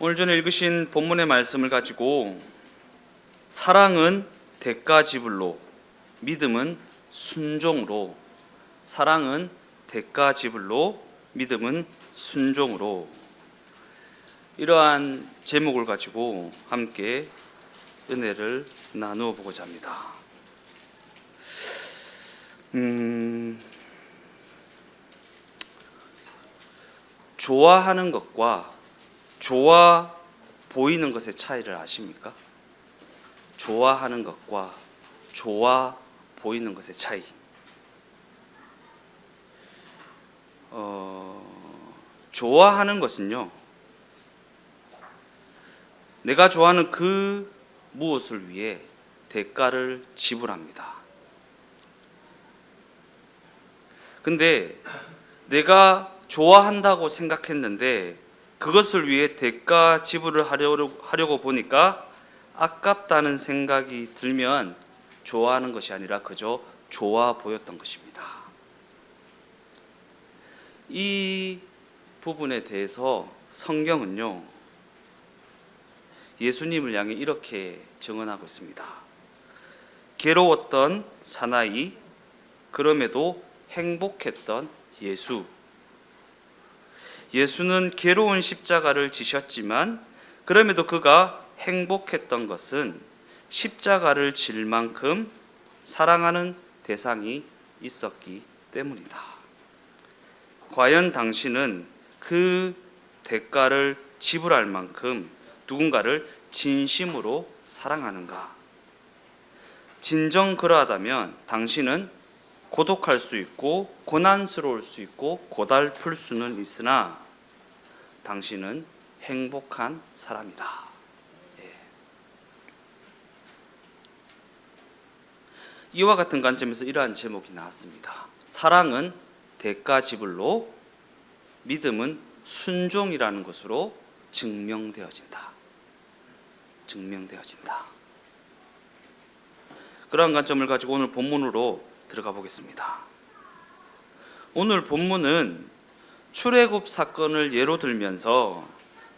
오늘 전에 읽으신 본문의 말씀을 가지고 사랑은 대가 지불로, 믿음은 순종으로, 사랑은 대가 지불로, 믿음은 순종으로, 이러한 제목을 가지고 함께 은혜를 나누어 보고자 합니다. 좋아하는 것과 좋아 보이는 것의 차이를 아십니까? 좋아하는 것과 좋아 보이는 것의 차이. 좋아하는 것은요, 내가 좋아하는 그 무엇을 위해 대가를 지불합니다. 근데 내가 좋아한다고 생각했는데 그것을 위해 대가 지불을 하려고 보니까 아깝다는 생각이 들면 좋아하는 것이 아니라 그저 좋아 보였던 것입니다. 이 부분에 대해서 성경은요, 예수님을 향해 이렇게 증언하고 있습니다. 괴로웠던 사나이, 그럼에도 행복했던 예수. 예수는 괴로운 십자가를 지셨지만 그럼에도 그가 행복했던 것은 십자가를 질 만큼 사랑하는 대상이 있었기 때문이다. 과연 당신은 그 대가를 지불할 만큼 누군가를 진심으로 사랑하는가? 진정 그러하다면 당신은 고독할 수 있고 고난스러울 수 있고 고달플 수는 있으나 당신은 행복한 사람이다. 이와 같은 관점에서 이러한 제목이 나왔습니다. 사랑은 대가 지불로, 믿음은 순종이라는 것으로 증명되어진다. 그러한 관점을 가지고 오늘 본문으로 들어가 보겠습니다. 오늘 본문은 출애굽 사건을 예로 들면서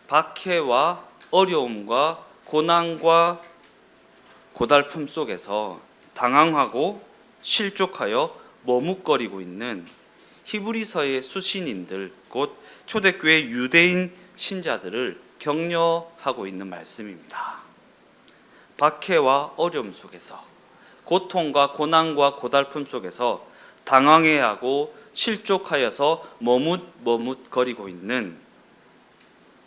박해와 어려움과 고난과 고달픔 속에서 당황하고 실족하여 머뭇거리고 있는 히브리서의 수신인들, 곧 초대교회 유대인 신자들을 격려하고 있는 말씀입니다. 박해와 어려움 속에서, 고통과 고난과 고달픔 속에서 당황해하고 실족하여서 머뭇거리고 있는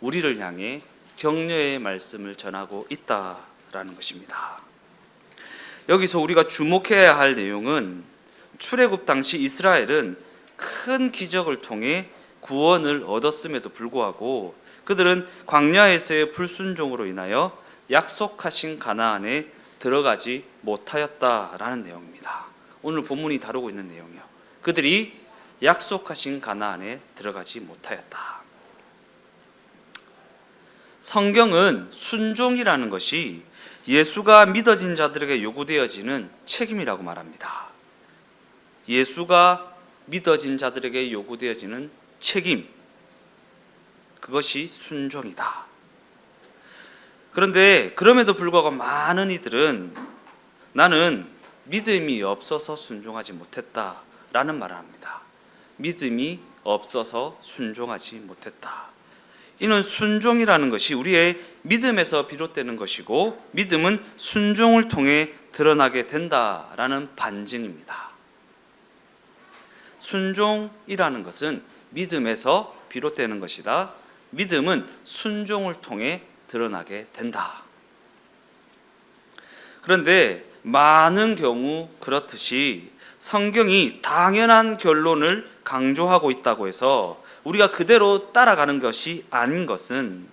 우리를 향해 격려의 말씀을 전하고 있다라는 것입니다. 여기서 우리가 주목해야 할 내용은 출애굽 당시 이스라엘은 큰 기적을 통해 구원을 얻었음에도 불구하고 그들은 광야에서의 불순종으로 인하여 약속하신 가나안에 들어가지 못하였다라는 내용입니다. 오늘 본문이 다루고 있는 내용이요. 그들이 약속하신 가나안에 들어가지 못하였다. 성경은 순종이라는 것이 예수가 믿어진 자들에게 요구되어지는 책임이라고 말합니다. 예수가 믿어진 자들에게 요구되어지는 책임, 그것이 순종이다. 그런데 그럼에도 불구하고 많은 이들은 나는 믿음이 없어서 순종하지 못했다라는 말을 합니다. 믿음이 없어서 순종하지 못했다. 이는 순종이라는 것이 우리의 믿음에서 비롯되는 것이고 믿음은 순종을 통해 드러나게 된다라는 반증입니다. 순종이라는 것은 믿음에서 비롯되는 것이다. 믿음은 순종을 통해 드러나게 된다. 그런데 많은 경우 그렇듯이 성경이 당연한 결론을 강조하고 있다고 해서 우리가 그대로 따라가는 것이 아닌 것은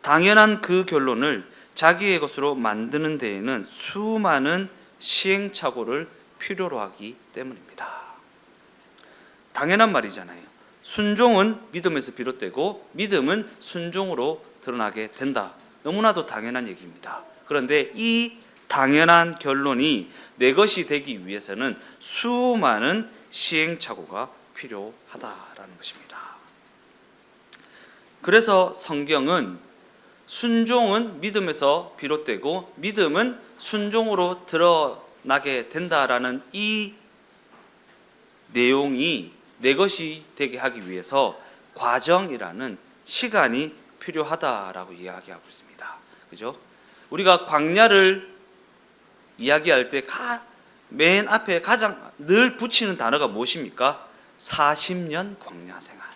당연한 그 결론을 자기의 것으로 만드는 데에는 수많은 시행착오를 필요로 하기 때문입니다. 당연한 말이잖아요. 순종은 믿음에서 비롯되고 믿음은 순종으로 드러나게 된다. 너무나도 당연한 얘기입니다. 그런데 이 당연한 결론이 내 것이 되기 위해서는 수많은 시행착오가 필요하다라는 것입니다. 그래서 성경은 순종은 믿음에서 비롯되고 믿음은 순종으로 드러나게 된다라는 이 내용이 내 것이 되게 하기 위해서 과정이라는 시간이 필요하다라고 이야기하고 있습니다. 그죠? 우리가 광야를 이야기할 때 맨 앞에 가장 늘 붙이는 단어가 무엇입니까? 40년 광야 생활.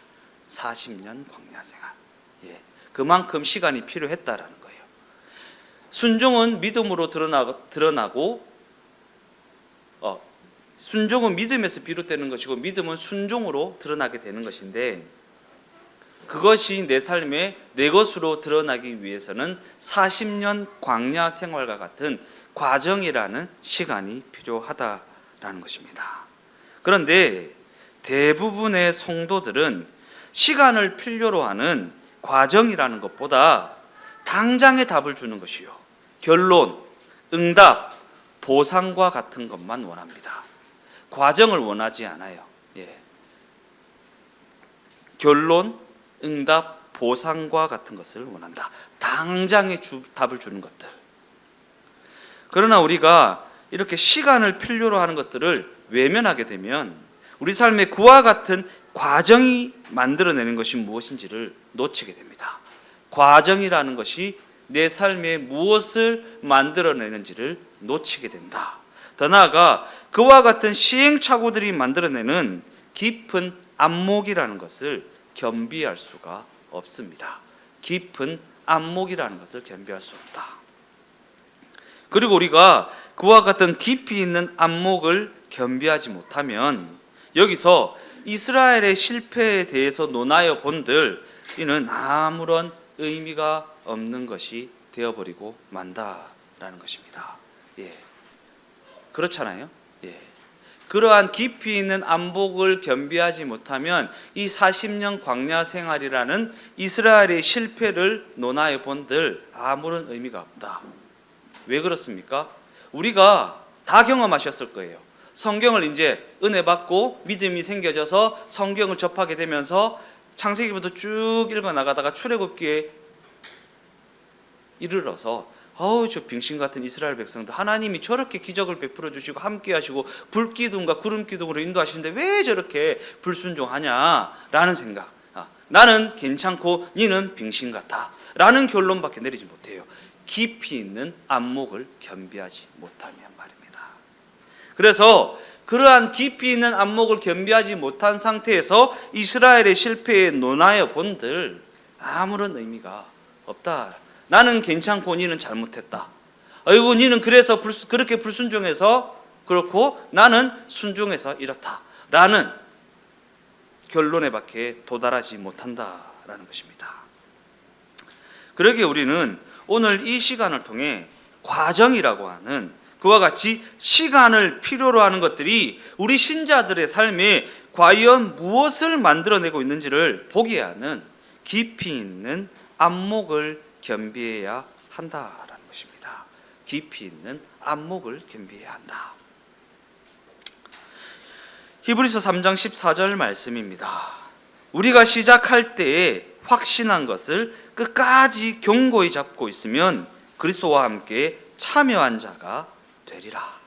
40년 광야 생활. 예. 그만큼 시간이 필요했다라는 거예요. 순종은 믿음으로 드러나고 순종은 믿음에서 비롯되는 것이고 믿음은 순종으로 드러나게 되는 것인데 그것이 내 삶에 내 것으로 드러나기 위해서는 40년 광야 생활과 같은 과정이라는 시간이 필요하다라는 것입니다. 그런데 대부분의 성도들은 시간을 필요로 하는 과정이라는 것보다 당장의 답을 주는 것이요, 결론, 응답, 보상과 같은 것만 원합니다. 과정을 원하지 않아요. 예. 결론, 응답, 보상과 같은 것을 원한다. 당장의 답을 주는 것들. 그러나 우리가 이렇게 시간을 필요로 하는 것들을 외면하게 되면 우리 삶에 그와 같은 과정이 만들어내는 것이 무엇인지를 놓치게 됩니다. 과정이라는 것이 내 삶에 무엇을 만들어내는지를 놓치게 된다. 더 나아가 그와 같은 시행착오들이 만들어내는 깊은 안목이라는 것을 겸비할 수가 없습니다. 깊은 안목이라는 것을 겸비할 수 없다. 그리고 우리가 그와 같은 깊이 있는 안목을 겸비하지 못하면 여기서 이스라엘의 실패에 대해서 논하여 본들 이는 아무런 의미가 없는 것이 되어버리고 만다라는 것입니다. 예. 그렇잖아요. 예. 그러한 깊이 있는 안목을 겸비하지 못하면 이 40년 광야 생활이라는 이스라엘의 실패를 논하여 본들 아무런 의미가 없다. 왜 그렇습니까? 우리가 다 경험하셨을 거예요. 성경을 이제 은혜 받고 믿음이 생겨져서 성경을 접하게 되면서 창세기부터 쭉 읽어 나가다가 출애굽기에 이르러서 저 빙신 같은 이스라엘 백성들 하나님이 저렇게 기적을 베풀어 주시고 함께 하시고 불기둥과 구름기둥으로 인도하시는데 왜 저렇게 불순종하냐라는 생각. 나는 괜찮고 니는 빙신 같아 라는 결론밖에 내리지 못해요. 깊이 있는 안목을 겸비하지 못하면 말입니다. 그래서 그러한 깊이 있는 안목을 겸비하지 못한 상태에서 이스라엘의 실패에 논하여 본들 아무런 의미가 없다. 나는 괜찮고 니는 잘못했다. 아이고 니는 그래서 그렇게 불순종해서 그렇고 나는 순종해서 이렇다 라는 결론에 밖에 도달하지 못한다라는 것입니다. 그러기에 우리는 오늘 이 시간을 통해 과정이라고 하는 그와 같이 시간을 필요로 하는 것들이 우리 신자들의 삶에 과연 무엇을 만들어내고 있는지를 보게 하는 깊이 있는 안목을 겸비해야 한다라는 것입니다. 깊이 있는 안목을 겸비해야 한다. 히브리서 3장 14절 말씀입니다. 우리가 시작할 때에 확신한 것을 끝까지 견고히 잡고 있으면 그리스도와 함께 참여한 자가 되리라.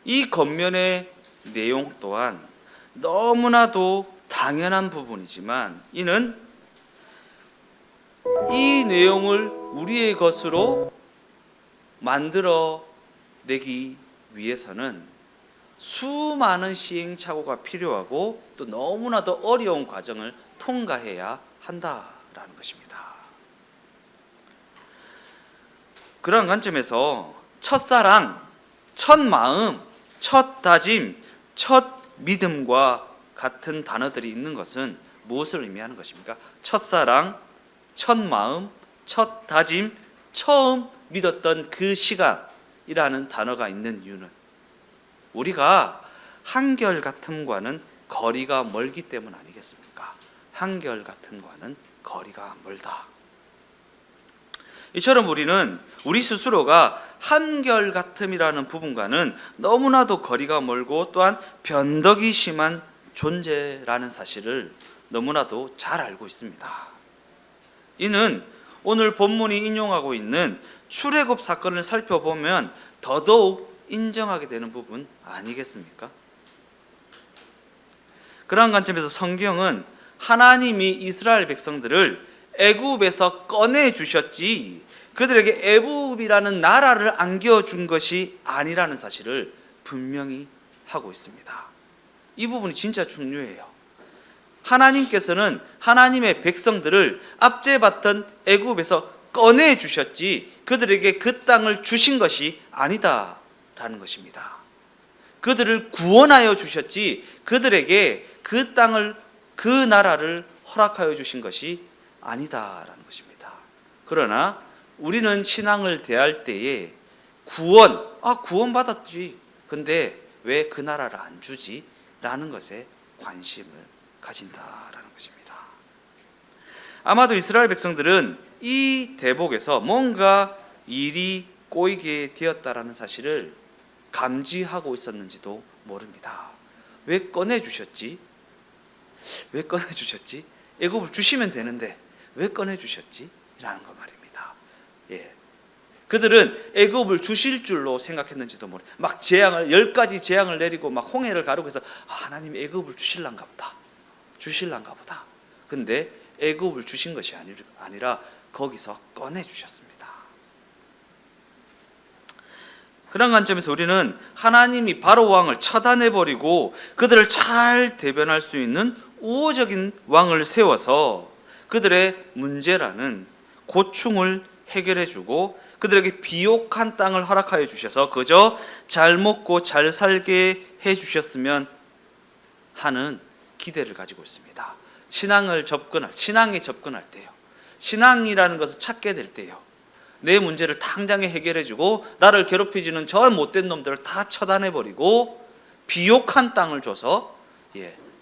이 겉면의 내용 또한 너무나도 당연한 부분이지만 이는 이 내용을 우리의 것으로 만들어내기 위해서는 수많은 시행착오가 필요하고 또 너무나도 어려운 과정을 통과해야 한다라는 것입니다. 그러한 관점에서 첫사랑, 첫 마음, 첫 다짐, 첫 믿음과 같은 단어들이 있는 것은 무엇을 의미하는 것입니까? 첫사랑, 첫 마음, 첫 다짐, 처음 믿었던 그 시간이라는 단어가 있는 이유는 우리가 한결같음과는 거리가 멀기 때문 아니겠습니까? 한결같음과는 거리가 멀다. 이처럼 우리는 우리 스스로가 한결같음이라는 부분과는 너무나도 거리가 멀고 또한 변덕이 심한 존재라는 사실을 너무나도 잘 알고 있습니다. 이는 오늘 본문이 인용하고 있는 출애굽 사건을 살펴보면 더더욱 인정하게 되는 부분 아니겠습니까? 그러한 관점에서 성경은 하나님이 이스라엘 백성들을 애굽에서 꺼내 주셨지 그들에게 애굽이라는 나라를 안겨준 것이 아니라는 사실을 분명히 하고 있습니다. 이 부분이 진짜 중요해요. 하나님께서는 하나님의 백성들을 압제 받던 애굽에서 꺼내 주셨지 그들에게 그 땅을 주신 것이 아니다라는 것입니다. 그들을 구원하여 주셨지 그들에게 그 땅을 그 나라를 허락하여 주신 것이 아니다라는 것입니다. 그러나 우리는 신앙을 대할 때에 구원받았지. 근데 왜 그 나라를 안 주지? 라는 것에 관심을 가진다라는 것입니다. 아마도 이스라엘 백성들은 이 대목에서 뭔가 일이 꼬이게 되었다라는 사실을 감지하고 있었는지도 모릅니다. 왜 꺼내주셨지? 왜 꺼내주셨지? 애굽을 주시면 되는데 왜 꺼내주셨지? 라는 거 말입니다. 예. 그들은 애굽을 주실 줄로 생각했는지도 모르. 막 재앙을 10가지 재앙을 내리고 막 홍해를 가르고 해서 하나님 애굽을 주실란가 보다. 근데 애굽을 주신 것이 아니라 거기서 꺼내 주셨습니다. 그런 관점에서 우리는 하나님이 바로 왕을 처단해 버리고 그들을 잘 대변할 수 있는 우호적인 왕을 세워서 그들의 문제라는 고충을 해결해 주고 그들에게 비옥한 땅을 허락하여 주셔서 그저 잘 먹고 잘 살게 해 주셨으면 하는 기대를 가지고 있습니다. 신앙에 접근할 때요. 신앙이라는 것을 찾게 될 때요. 내 문제를 당장에 해결해 주고 나를 괴롭히지는 저 못된 놈들을 다 처단해 버리고 비옥한 땅을 줘서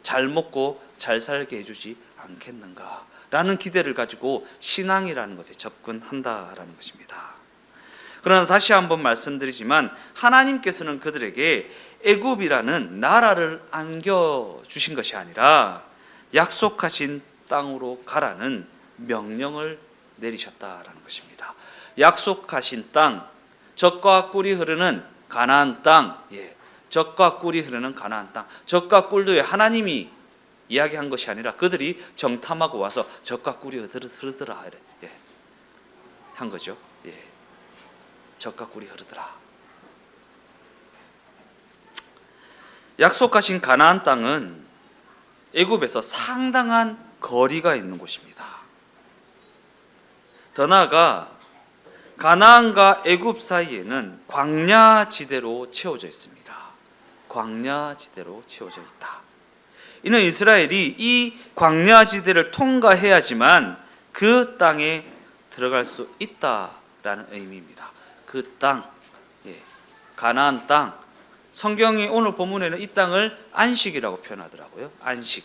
잘 먹고 잘 살게 해 주지 않겠는가 라는 기대를 가지고 신앙이라는 것에 접근한다라는 것입니다. 그러나 다시 한번 말씀드리지만 하나님께서는 그들에게 애굽이라는 나라를 안겨주신 것이 아니라 약속하신 땅으로 가라는 명령을 내리셨다라는 것입니다. 약속하신 땅, 젖과 꿀이 흐르는 가나안 땅, 젖과 꿀이 흐르는 가나안 땅. 젖과 꿀도 하나님이 이야기한 것이 아니라 그들이 정탐하고 와서 젖과 꿀이 흐르더라 한 거죠. 젖과 꿀이 흐르더라. 약속하신 가나안 땅은 애굽에서 상당한 거리가 있는 곳입니다. 더 나아가 가나안과 애굽 사이에는 광야지대로 채워져 있습니다. 광야지대로 채워져 있다. 이는 이스라엘이 이 광야지대를 통과해야지만 그 땅에 들어갈 수 있다라는 의미입니다. 그 땅, 가나안 땅. 성경이 오늘 본문에는 이 땅을 안식이라고 표현하더라고요. 안식.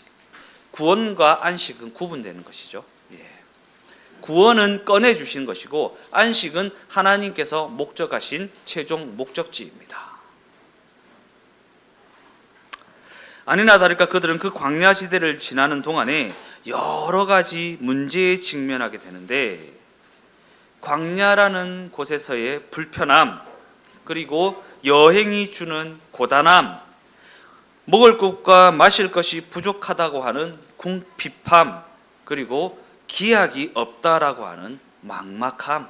구원과 안식은 구분되는 것이죠. 구원은 꺼내주신 것이고 안식은 하나님께서 목적하신 최종 목적지입니다. 아니나 다를까 그들은 그 광야 시대를 지나는 동안에 여러 가지 문제에 직면하게 되는데 광야라는 곳에서의 불편함, 그리고 여행이 주는 고단함, 먹을 것과 마실 것이 부족하다고 하는 궁핍함, 그리고 기약이 없다라고 하는 막막함,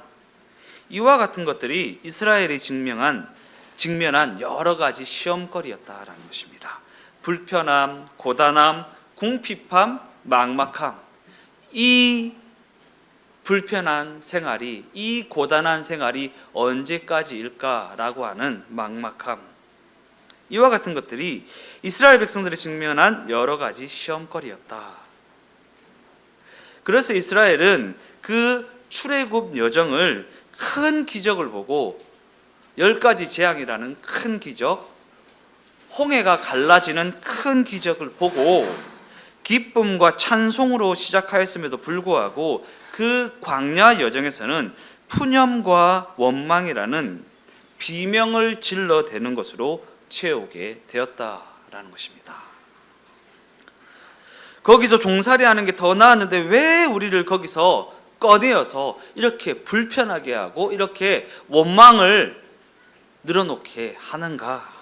이와 같은 것들이 이스라엘이 직면한 여러 가지 시험거리였다라는 것입니다. 불편함, 고단함, 궁핍함, 막막함, 이 불편한 생활이, 이 고단한 생활이 언제까지일까라고 하는 막막함, 이와 같은 것들이 이스라엘 백성들이 직면한 여러 가지 시험거리였다. 그래서 이스라엘은 그 출애굽 여정을 큰 기적을 보고 10가지 재앙이라는 큰 기적, 홍해가 갈라지는 큰 기적을 보고 기쁨과 찬송으로 시작하였음에도 불구하고 그 광야 여정에서는 푸념과 원망이라는 비명을 질러대는 것으로 채우게 되었다라는 것입니다. 거기서 종살이 하는 게 더 나았는데 왜 우리를 거기서 꺼내어서 이렇게 불편하게 하고 이렇게 원망을 늘어놓게 하는가?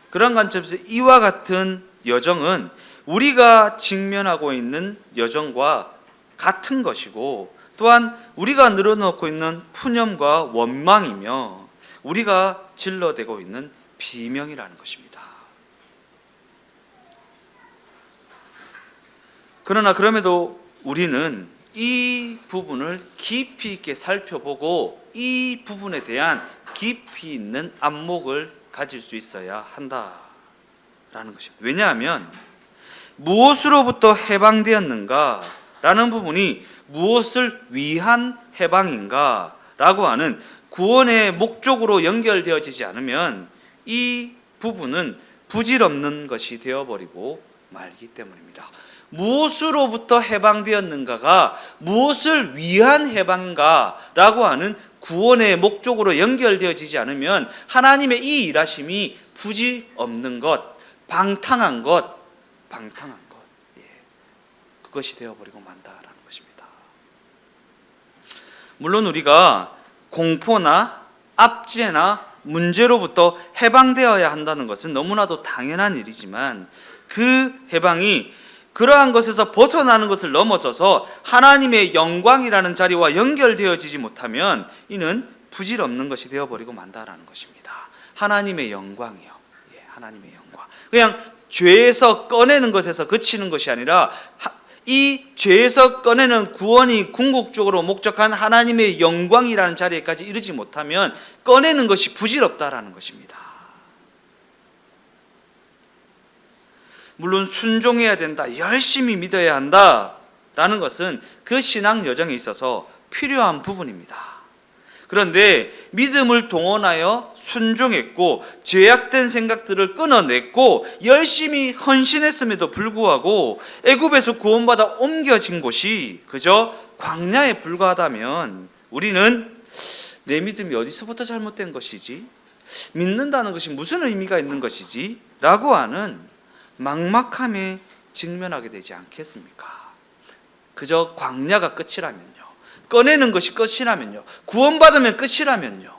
그런 관점에서 이와 같은 여정은 우리가 직면하고 있는 여정과 같은 것이고, 또한 우리가 늘어놓고 있는 푸념과 원망이며 우리가 질러대고 있는 비명이라는 것입니다. 그러나 그럼에도 우리는 이 부분을 깊이 있게 살펴보고 이 부분에 대한 깊이 있는 안목을 가질 수 있어야 한다라는 것입니다. 왜냐하면 무엇으로부터 해방되었는가 라는 부분이 무엇을 위한 해방인가 라고 하는 구원의 목적으로 연결되어지지 않으면 이 부분은 부질없는 것이 되어버리고 말기 때문입니다. 무엇으로부터 해방되었는가가 무엇을 위한 해방인가라고 하는 구원의 목적으로 연결되어지지 않으면 하나님의 이 일하심이 부질없는 것, 방탕한 것, 그것이 되어버리고 만다라는 것입니다. 물론 우리가 공포나 압제나 문제로부터 해방되어야 한다는 것은 너무나도 당연한 일이지만 그 해방이 그러한 것에서 벗어나는 것을 넘어서서 하나님의 영광이라는 자리와 연결되어지지 못하면 이는 부질없는 것이 되어버리고 만다라는 것입니다. 하나님의 영광이요. 하나님의 영광. 그냥 죄에서 꺼내는 것에서 그치는 것이 아니라 이 죄에서 꺼내는 구원이 궁극적으로 목적한 하나님의 영광이라는 자리에까지 이르지 못하면 꺼내는 것이 부질없다라는 것입니다. 물론 순종해야 된다, 열심히 믿어야 한다라는 것은 그 신앙 여정에 있어서 필요한 부분입니다. 그런데 믿음을 동원하여 순종했고 죄악된 생각들을 끊어냈고 열심히 헌신했음에도 불구하고 애굽에서 구원받아 옮겨진 곳이 그저 광야에 불과하다면 우리는 내 믿음이 어디서부터 잘못된 것이지? 믿는다는 것이 무슨 의미가 있는 것이지? 라고 하는 막막함에 직면하게 되지 않겠습니까? 그저 광야가 끝이라면요, 꺼내는 것이 끝이라면요, 구원받으면 끝이라면요,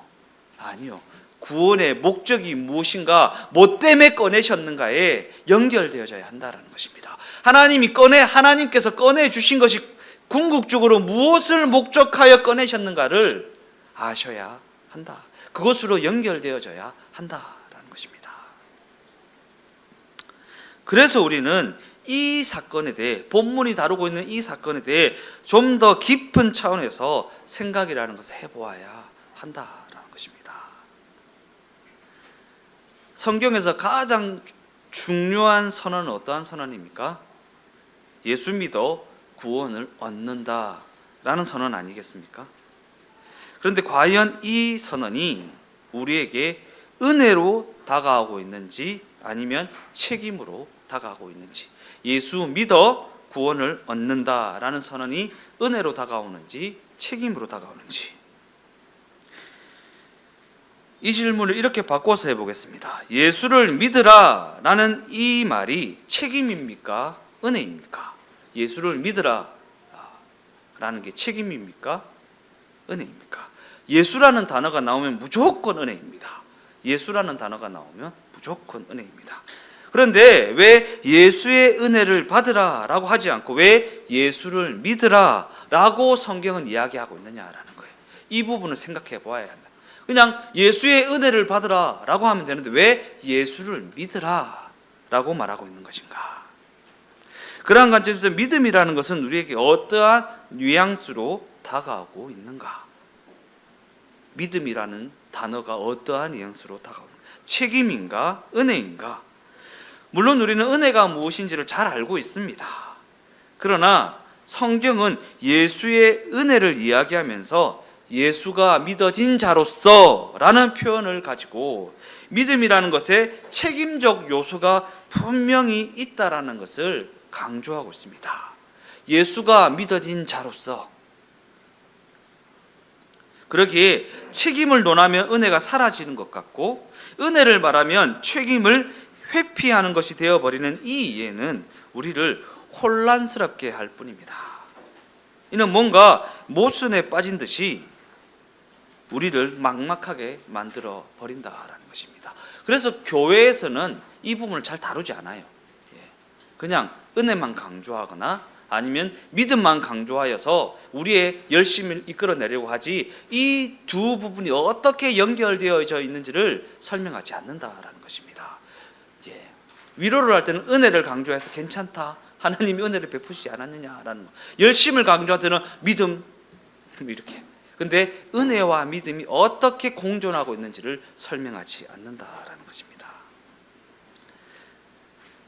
아니요, 구원의 목적이 무엇인가, 뭐 때문에 꺼내셨는가에 연결되어져야 한다는 것입니다. 하나님께서 꺼내 주신 것이 궁극적으로 무엇을 목적하여 꺼내셨는가를 아셔야 한다. 그것으로 연결되어져야 한다라는 것입니다. 그래서 우리는 이 사건에 대해, 본문이 다루고 있는 이 사건에 대해 좀 더 깊은 차원에서 생각이라는 것을 해보아야 한다라는 것입니다. 성경에서 가장 중요한 선언은 어떠한 선언입니까? 예수 믿어 구원을 얻는다라는 선언 아니겠습니까? 그런데 과연 이 선언이 우리에게 은혜로 다가오고 있는지 아니면 책임으로 다가오고 있는지, 예수 믿어 구원을 얻는다라는 선언이 은혜로 다가오는지 책임으로 다가오는지, 이 질문을 이렇게 바꿔서 해보겠습니다. 예수를 믿으라 라는 이 말이 책임입니까? 은혜입니까? 예수를 믿으라 라는 게 책임입니까? 은혜입니까? 예수라는 단어가 나오면 무조건 은혜입니다. 예수라는 단어가 나오면 무조건 은혜입니다. 그런데 왜 예수의 은혜를 받으라 라고 하지 않고 왜 예수를 믿으라 라고 성경은 이야기하고 있느냐라는 거예요. 이 부분을 생각해 보아야 한다. 그냥 예수의 은혜를 받으라 라고 하면 되는데 왜 예수를 믿으라 라고 말하고 있는 것인가? 그러한 관점에서 믿음이라는 것은 우리에게 어떠한 뉘앙스로 다가오고 있는가? 믿음이라는 단어가 어떠한 뉘앙스로 다가오는가? 책임인가? 은혜인가? 물론 우리는 은혜가 무엇인지를 잘 알고 있습니다. 그러나 성경은 예수의 은혜를 이야기하면서 예수가 믿어진 자로서 라는 표현을 가지고 믿음이라는 것에 책임적 요소가 분명히 있다라는 것을 강조하고 있습니다. 예수가 믿어진 자로서. 그러기에 책임을 논하면 은혜가 사라지는 것 같고, 은혜를 말하면 책임을 회피하는 것이 되어버리는 이 이해는 우리를 혼란스럽게 할 뿐입니다. 이는 뭔가 모순에 빠진 듯이 우리를 막막하게 만들어 버린다라는 것입니다. 그래서 교회에서는 이 부분을 잘 다루지 않아요. 그냥 은혜만 강조하거나 아니면 믿음만 강조하여서 우리의 열심을 이끌어내려고 하지, 이 두 부분이 어떻게 연결되어져 있는지를 설명하지 않는다라는 것입니다. 위로를 할 때는 은혜를 강조해서 괜찮다, 하나님이 은혜를 베푸시지 않았느냐라는 거. 열심을 강조할 때는 믿음, 이렇게. 근데 은혜와 믿음이 어떻게 공존하고 있는지를 설명하지 않는다라는 것입니다.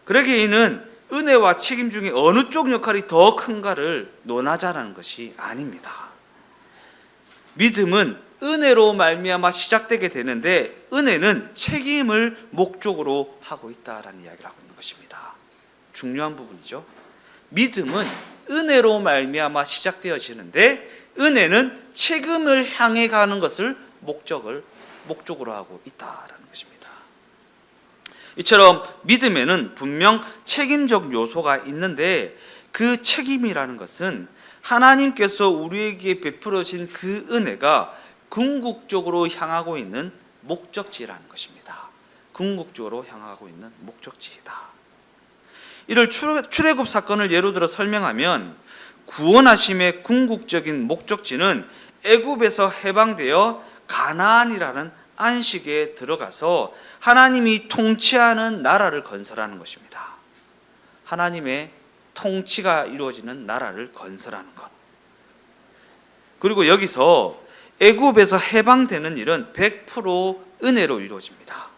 그러기에는 은혜와 책임 중에 어느 쪽 역할이 더 큰가를 논하자라는 것이 아닙니다. 믿음은 은혜로 말미암아 시작되게 되는데, 은혜는 책임을 목적으로 하고 있다라는 이야기를 하고 있는 것입니다. 중요한 부분이죠. 믿음은 은혜로 말미암아 시작되어지는데, 은혜는 책임을 향해 가는 것을 목적으로 하고 있다라는 것입니다. 이처럼 믿음에는 분명 책임적 요소가 있는데, 그 책임이라는 것은 하나님께서 우리에게 베풀어진 그 은혜가 궁극적으로 향하고 있는 목적지라는 것입니다. 궁극적으로 향하고 있는 목적지이다. 이를 출애굽 사건을 예로 들어 설명하면, 구원하심의 궁극적인 목적지는 애굽에서 해방되어 가나안이라는 안식에 들어가서 하나님이 통치하는 나라를 건설하는 것입니다. 하나님의 통치가 이루어지는 나라를 건설하는 것. 그리고 여기서 애굽에서 해방되는 일은 100% 은혜로 이루어집니다.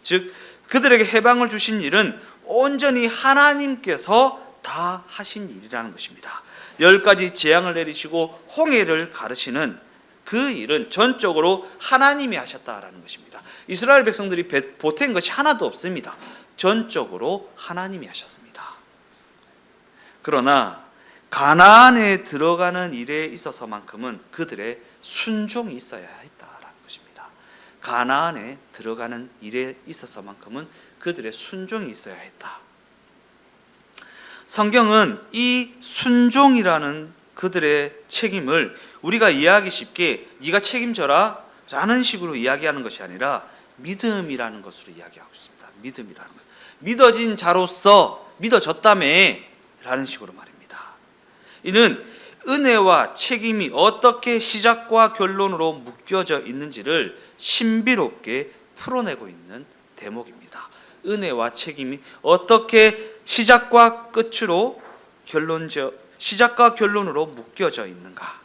즉 그들에게 해방을 주신 일은 온전히 하나님께서 다 하신 일이라는 것입니다. 10가지 재앙을 내리시고 홍해를 가르시는 그 일은 전적으로 하나님이 하셨다라는 것입니다. 이스라엘 백성들이 보탠 것이 하나도 없습니다. 전적으로 하나님이 하셨습니다. 그러나 가나안에 들어가는 일에 있어서만큼은 그들의 순종이 있어야 했다라는 것입니다. 가나안에 들어가는 일에 있어서만큼은 그들의 순종이 있어야 했다. 성경은 이 순종이라는 그들의 책임을 우리가 이해하기 쉽게 네가 책임져라 라는 식으로 이야기하는 것이 아니라 믿음이라는 것으로 이야기하고 있습니다. 믿음이라는 것. 믿어진 자로서 믿어졌다며 라는 식으로 말입니다. 이는 은혜와 책임이 어떻게 시작과 결론으로 묶여져 있는지를 신비롭게 풀어내고 있는 대목입니다. 은혜와 책임이 어떻게 시작과 결론으로 묶여져 있는가.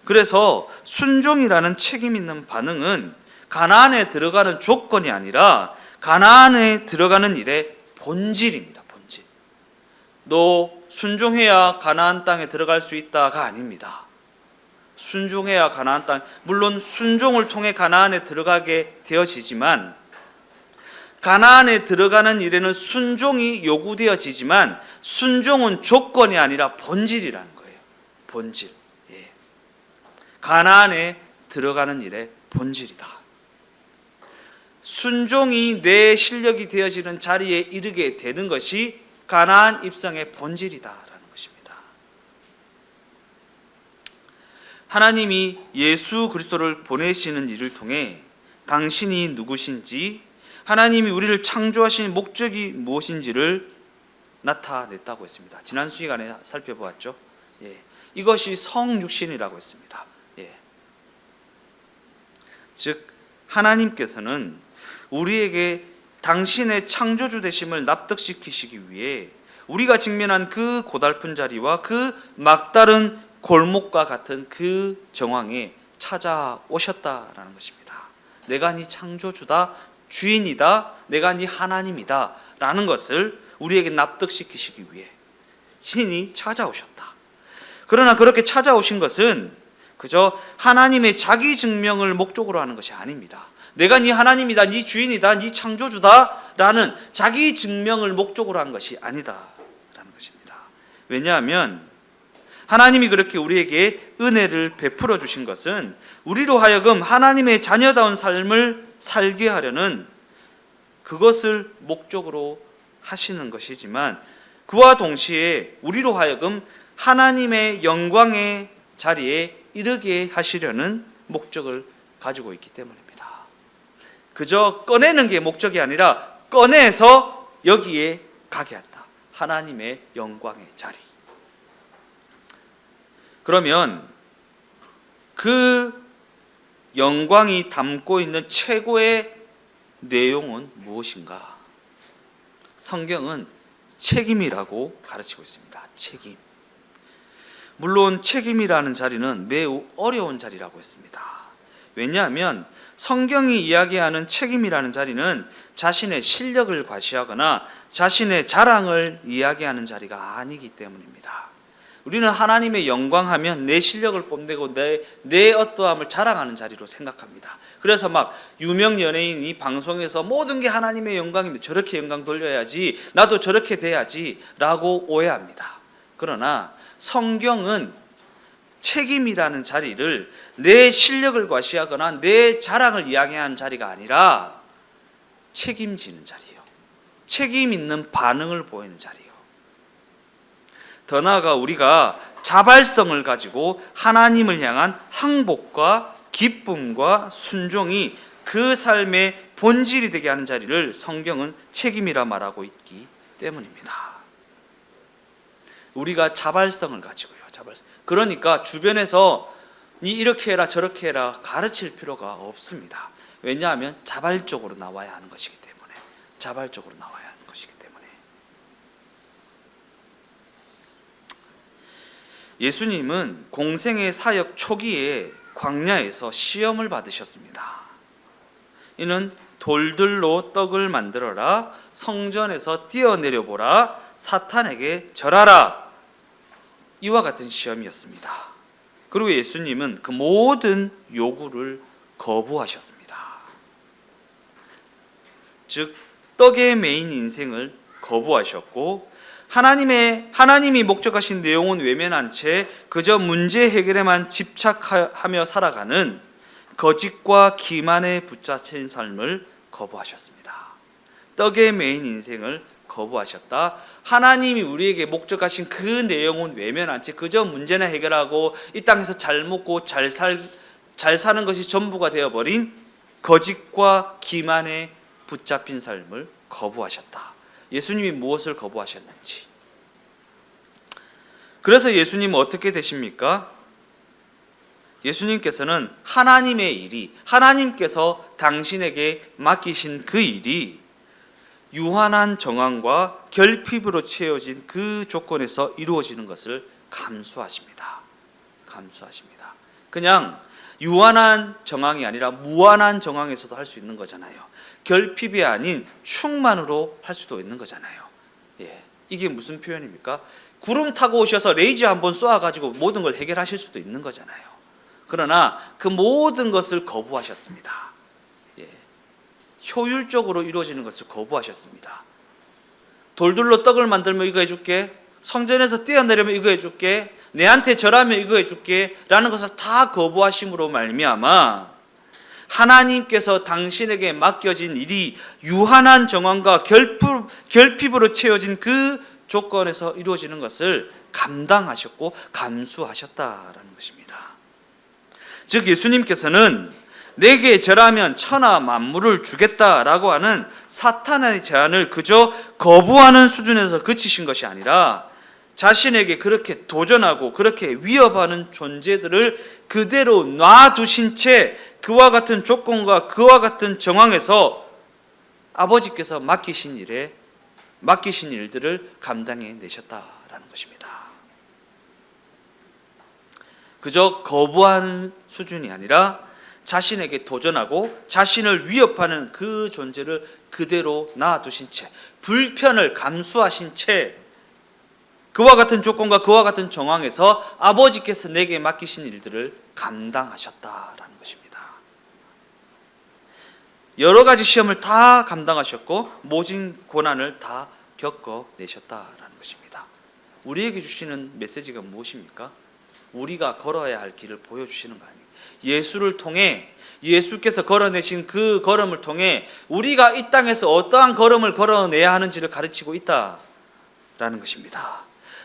그래서 순종이라는 책임 있는 반응은 가나안에 들어가는 조건이 아니라 가나안에 들어가는 일의 본질입니다. 본질. 너 순종해야 가나안 땅에 들어갈 수 있다가 아닙니다. 순종해야 가나안 땅, 물론 순종을 통해 가나안에 들어가게 되어지지만, 가나안에 들어가는 일에는 순종이 요구되어지지만 순종은 조건이 아니라 본질이라는 거예요. 본질. 가나안에 들어가는 일의 본질이다. 순종이 내 실력이 되어지는 자리에 이르게 되는 것이 가나안 입성의 본질이다라는 것입니다. 하나님이 예수 그리스도를 보내시는 일을 통해 당신이 누구신지, 하나님이 우리를 창조하신 목적이 무엇인지를 나타냈다고 했습니다. 지난 시간에 살펴보았죠. 이것이 성육신이라고 했습니다. 즉 하나님께서는 우리에게 당신의 창조주 되심을 납득시키시기 위해 우리가 직면한 그 고달픈 자리와 그 막다른 골목과 같은 그 정황에 찾아오셨다라는 것입니다. 내가 네 창조주다, 주인이다, 내가 네 하나님이다 라는 것을 우리에게 납득시키시기 위해 신이 찾아오셨다. 그러나 그렇게 찾아오신 것은 그저 하나님의 자기 증명을 목적으로 하는 것이 아닙니다. 내가 네 하나님이다, 네 주인이다, 네 창조주다 라는 자기 증명을 목적으로 한 것이 아니다 라는 것입니다. 왜냐하면 하나님이 그렇게 우리에게 은혜를 베풀어 주신 것은 우리로 하여금 하나님의 자녀다운 삶을 살게 하려는 그것을 목적으로 하시는 것이지만 그와 동시에 우리로 하여금 하나님의 영광의 자리에 이르게 하시려는 목적을 가지고 있기 때문입니다. 그저 꺼내는 게 목적이 아니라 꺼내서 여기에 가게 한다. 하나님의 영광의 자리. 그러면 그 영광이 담고 있는 최고의 내용은 무엇인가? 성경은 책임이라고 가르치고 있습니다. 책임. 물론 책임이라는 자리는 매우 어려운 자리라고 했습니다. 왜냐하면 성경이 이야기하는 책임이라는 자리는 자신의 실력을 과시하거나 자신의 자랑을 이야기하는 자리가 아니기 때문입니다. 우리는 하나님의 영광하면 내 실력을 뽐내고 내 어떠함을 자랑하는 자리로 생각합니다. 그래서 막 유명 연예인이 방송에서 모든 게 하나님의 영광인데 저렇게 영광 돌려야지, 나도 저렇게 돼야지 라고 오해합니다. 그러나 성경은 책임이라는 자리를 내 실력을 과시하거나 내 자랑을 이야기하는 자리가 아니라 책임지는 자리요, 책임 있는 반응을 보이는 자리요. 더 나아가 우리가 자발성을 가지고 하나님을 향한 항복과 기쁨과 순종이 그 삶의 본질이 되게 하는 자리를 성경은 책임이라 말하고 있기 때문입니다. 우리가 자발성을 가지고요. 자발성. 그러니까 주변에서 니 이렇게 해라 저렇게 해라 가르칠 필요가 없습니다. 왜냐하면 자발적으로 나와야 하는 것이기 때문에. 자발적으로 나와야 하는 것이기 때문에. 예수님은 공생의 사역 초기에 광야에서 시험을 받으셨습니다. 이는 돌들로 떡을 만들어라, 성전에서 뛰어내려 보라, 사탄에게 절하라, 이와 같은 시험이었습니다. 그리고 예수님은 그 모든 요구를 거부하셨습니다. 즉 떡에 매인 인생을 거부하셨고 하나님이 목적하신 내용은 외면한 채 그저 문제 해결에만 집착하며 살아가는 거짓과 기만에 붙잡힌 삶을 거부하셨습니다. 떡에 매인 인생을 거부하셨다. 하나님이 우리에게 목적하신 그 내용은 외면한 채 그저 문제나 해결하고 이 땅에서 잘 먹고 잘 사는 것이 전부가 되어버린 거짓과 기만에 붙잡힌 삶을 거부하셨다. 예수님이 무엇을 거부하셨는지. 그래서 예수님은 어떻게 되십니까? 예수님께서는 하나님의 일이, 하나님께서 당신에게 맡기신 그 일이 유한한 정황과 결핍으로 채워진 그 조건에서 이루어지는 것을 감수하십니다. 감수하십니다. 그냥 유한한 정황이 아니라 무한한 정황에서도 할 수 있는 거잖아요. 결핍이 아닌 충만으로 할 수도 있는 거잖아요. 예, 이게 무슨 표현입니까? 구름 타고 오셔서 레이저 한번 쏘아가지고 모든 걸 해결하실 수도 있는 거잖아요. 그러나 그 모든 것을 거부하셨습니다. 예, 효율적으로 이루어지는 것을 거부하셨습니다. 돌들로 떡을 만들면 이거 해줄게, 성전에서 뛰어내려면 이거 해줄게, 내한테 절하면 이거 해줄게 라는 것을 다 거부하심으로 말미암아 하나님께서 당신에게 맡겨진 일이 유한한 정황과 결핍으로 채워진 그 조건에서 이루어지는 것을 감당하셨고 감수하셨다라는 것입니다. 즉 예수님께서는 내게 절하면 천하 만물을 주겠다라고 하는 사탄의 제안을 그저 거부하는 수준에서 그치신 것이 아니라 자신에게 그렇게 도전하고 그렇게 위협하는 존재들을 그대로 놔두신 채 그와 같은 조건과 그와 같은 정황에서 아버지께서 맡기신 일들을 감당해 내셨다라는 것입니다. 그저 거부하는 수준이 아니라 자신에게 도전하고 자신을 위협하는 그 존재를 그대로 놔두신 채, 불편을 감수하신 채 그와 같은 조건과 그와 같은 정황에서 아버지께서 내게 맡기신 일들을 감당하셨다라는 것입니다. 여러 가지 시험을 다 감당하셨고 모진 고난을 다 겪어내셨다라는 것입니다. 우리에게 주시는 메시지가 무엇입니까? 우리가 걸어야 할 길을 보여주시는 거 아니에요. 예수를 통해, 예수께서 걸어내신 그 걸음을 통해 우리가 이 땅에서 어떠한 걸음을 걸어내야 하는지를 가르치고 있다라는 것입니다.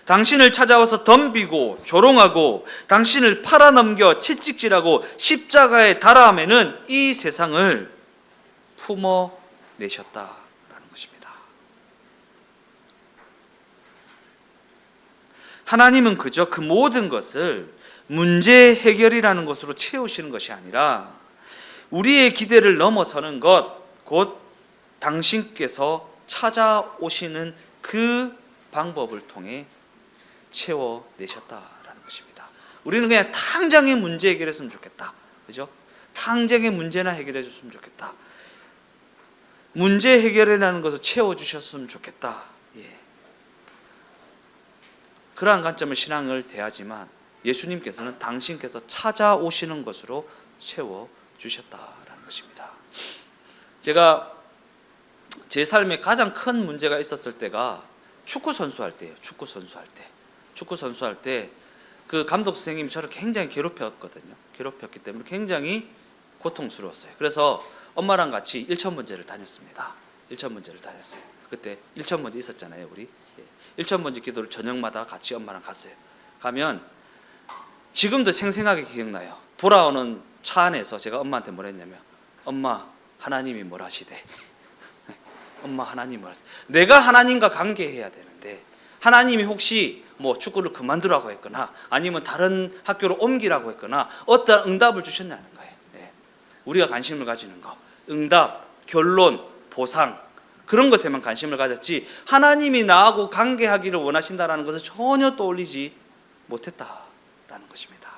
당신을 찾아와서 덤비고 조롱하고 당신을 팔아넘겨 채찍질하고 십자가에 달아매는 이 세상을 품어내셨다라는 것입니다. 하나님은 그저 그 모든 것을 문제 해결이라는 것으로 채우시는 것이 아니라 우리의 기대를 넘어서는 것, 곧 당신께서 찾아오시는 그 방법을 통해 채워내셨다라는 것입니다. 우리는 그냥 당장의 문제 해결했으면 좋겠다. 그죠? 당장의 문제나 해결해 줬으면 좋겠다. 문제 해결이라는 것을 채워주셨으면 좋겠다. 예. 그러한 관점을 신앙을 대하지만 예수님께서는 당신께서 찾아오시는 것으로 채워주셨다라는 것입니다. 제가 제 삶에 가장 큰 문제가 있었을 때가 축구 선수할 때예요. 축구 선수할 때 그 감독 선생님이 저를 굉장히 괴롭혔거든요. 괴롭혔기 때문에 굉장히 고통스러웠어요. 그래서 엄마랑 같이 1,000번제를 다녔습니다. 1,000번제를 다녔어요. 그때 1,000번제 있었잖아요, 우리. 1,000번제 기도를 저녁마다 같이 엄마랑 갔어요. 가면 지금도 생생하게 기억나요. 돌아오는 차 안에서 제가 엄마한테 뭐라 했냐면, 엄마, 하나님이 뭘 하시대. 엄마, 하나님이 뭘 하시대. 내가 하나님과 관계해야 되는데 하나님이 혹시 뭐 축구를 그만두라고 했거나 아니면 다른 학교로 옮기라고 했거나 어떤 응답을 주셨냐는 거예요. 네. 우리가 관심을 가지는 거, 응답, 결론, 보상, 그런 것에만 관심을 가졌지 하나님이 나하고 관계하기를 원하신다는 것을 전혀 떠올리지 못했다라는 것입니다.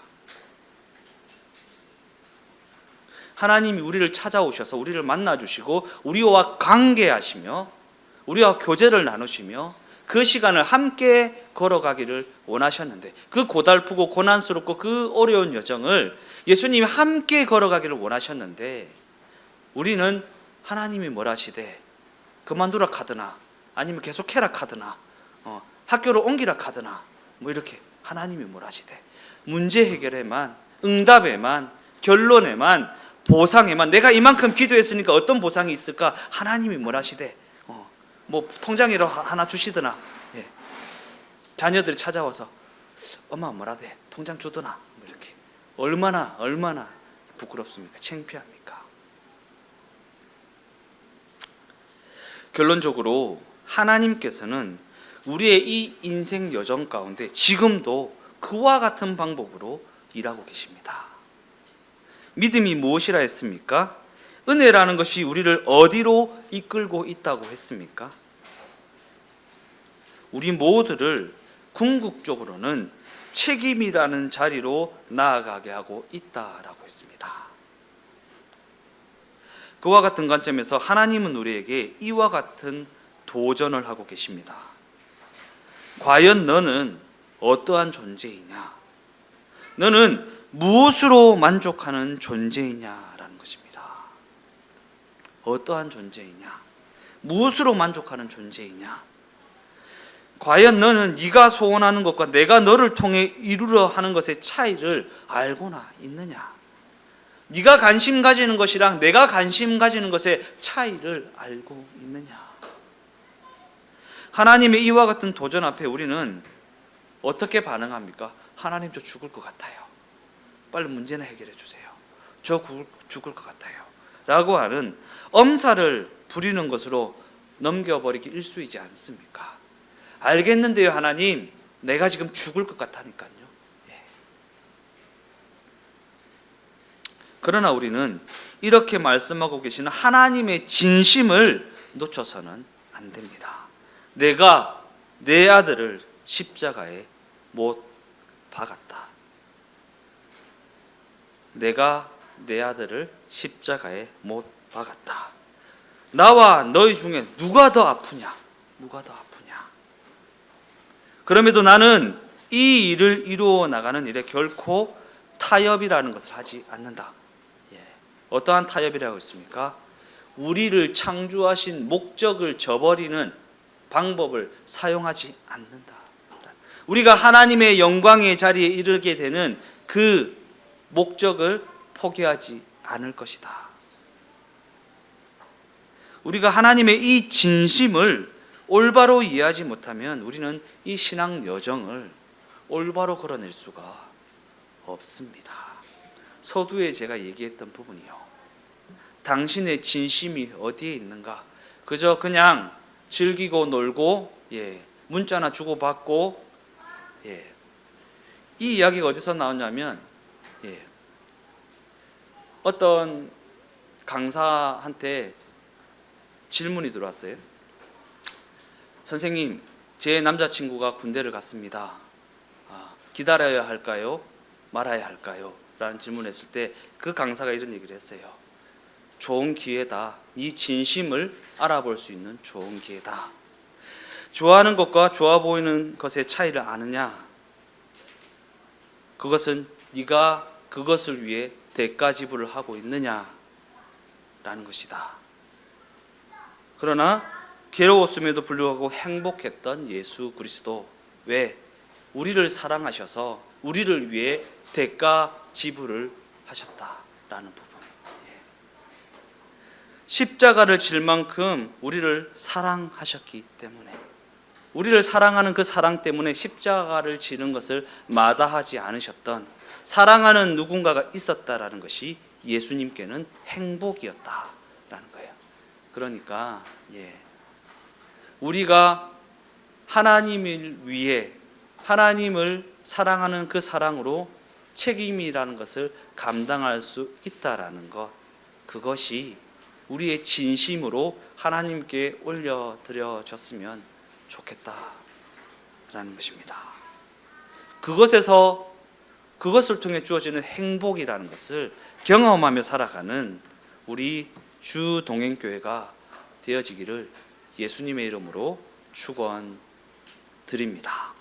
하나님이 우리를 찾아오셔서 우리를 만나주시고 우리와 관계하시며 우리와 교제를 나누시며 그 시간을 함께 걸어가기를 원하셨는데, 그 고달프고 고난스럽고 그 어려운 여정을 예수님이 함께 걸어가기를 원하셨는데, 우리는 하나님이 뭘 하시되 그만두라 카드나 아니면 계속해라 카드나 학교를 옮기라 카드나 뭐 이렇게 하나님이 뭘 하시되 문제 해결에만, 응답에만, 결론에만, 보상에만, 내가 이만큼 기도했으니까 어떤 보상이 있을까, 하나님이 뭘 하시되 뭐 통장이라도 하나 주시더나, 예. 자녀들이 찾아와서 엄마 뭐라대, 통장 주더나, 뭐 이렇게. 얼마나 부끄럽습니까? 창피합니까? 결론적으로 하나님께서는 우리의 이 인생 여정 가운데 지금도 그와 같은 방법으로 일하고 계십니다. 믿음이 무엇이라 했습니까? 은혜라는 것이 우리를 어디로 이끌고 있다고 했습니까? 우리 모두를 궁극적으로는 책임이라는 자리로 나아가게 하고 있다라고 했습니다. 그와 같은 관점에서 하나님은 우리에게 이와 같은 도전을 하고 계십니다. 과연 너는 어떠한 존재이냐? 너는 무엇으로 만족하는 존재이냐라는 것입니다. 어떠한 존재이냐? 무엇으로 만족하는 존재이냐? 과연 너는 네가 소원하는 것과 내가 너를 통해 이루려 하는 것의 차이를 알고나 있느냐? 네가 관심 가지는 것이랑 내가 관심 가지는 것의 차이를 알고 있느냐? 하나님의 이와 같은 도전 앞에 우리는 어떻게 반응합니까? 하나님, 저 죽을 것 같아요. 빨리 문제나 해결해 주세요. 저 죽을 것 같아요. 라고 하는 엄살을 부리는 것으로 넘겨버리기 일쑤이지 않습니까? 알겠는데요, 하나님, 내가 지금 죽을 것 같다니까요. 예. 그러나 우리는 이렇게 말씀하고 계시는 하나님의 진심을 놓쳐서는 안 됩니다. 내가 내 아들을 십자가에 못 박았다. 내가 내 아들을 십자가에 못 박았다. 나와 너희 중에 누가 더 아프냐? 누가 더 아프냐? 그럼에도 나는 이 일을 이루어 나가는 일에 결코 타협이라는 것을 하지 않는다. 예. 어떠한 타협이라고 했습니까? 우리를 창조하신 목적을 저버리는 방법을 사용하지 않는다. 우리가 하나님의 영광의 자리에 이르게 되는 그 목적을 포기하지 않을 것이다. 우리가 하나님의 이 진심을 올바로 이해하지 못하면 우리는 이 신앙 여정을 올바로 걸어낼 수가 없습니다. 서두에 제가 얘기했던 부분이요. 당신의 진심이 어디에 있는가? 그저 그냥 즐기고 놀고 문자나 주고받고 이 이야기가 어디서 나오냐면 어떤 강사한테 질문이 들어왔어요. 선생님, 제 남자친구가 군대를 갔습니다. 기다려야 할까요? 말아야 할까요? 라는 질문을 했을 때 그 강사가 이런 얘기를 했어요. 좋은 기회다. 네 진심을 알아볼 수 있는 좋은 기회다. 좋아하는 것과 좋아 보이는 것의 차이를 아느냐? 그것은 네가 그것을 위해 대가 지불을 하고 있느냐라는 것이다. 그러나 괴로웠음에도 불구하고 행복했던 예수 그리스도, 왜? 우리를 사랑하셔서 우리를 위해 대가 지불을 하셨다라는 부분. 십자가를 질 만큼 우리를 사랑하셨기 때문에, 우리를 사랑하는 그 사랑 때문에 십자가를 지는 것을 마다하지 않으셨던 사랑하는 누군가가 있었다라는 것이 예수님께는 행복이었다라는 거예요. 그러니까 우리가 하나님을 위해 하나님을 사랑하는 그 사랑으로 책임이라는 것을 감당할 수 있다라는 것, 그것이 우리의 진심으로 하나님께 올려드려졌으면 좋겠다라는 것입니다. 그것을 통해 주어지는 행복이라는 것을 경험하며 살아가는 우리 주동행교회가 되어지기를 예수님의 이름으로 축원드립니다.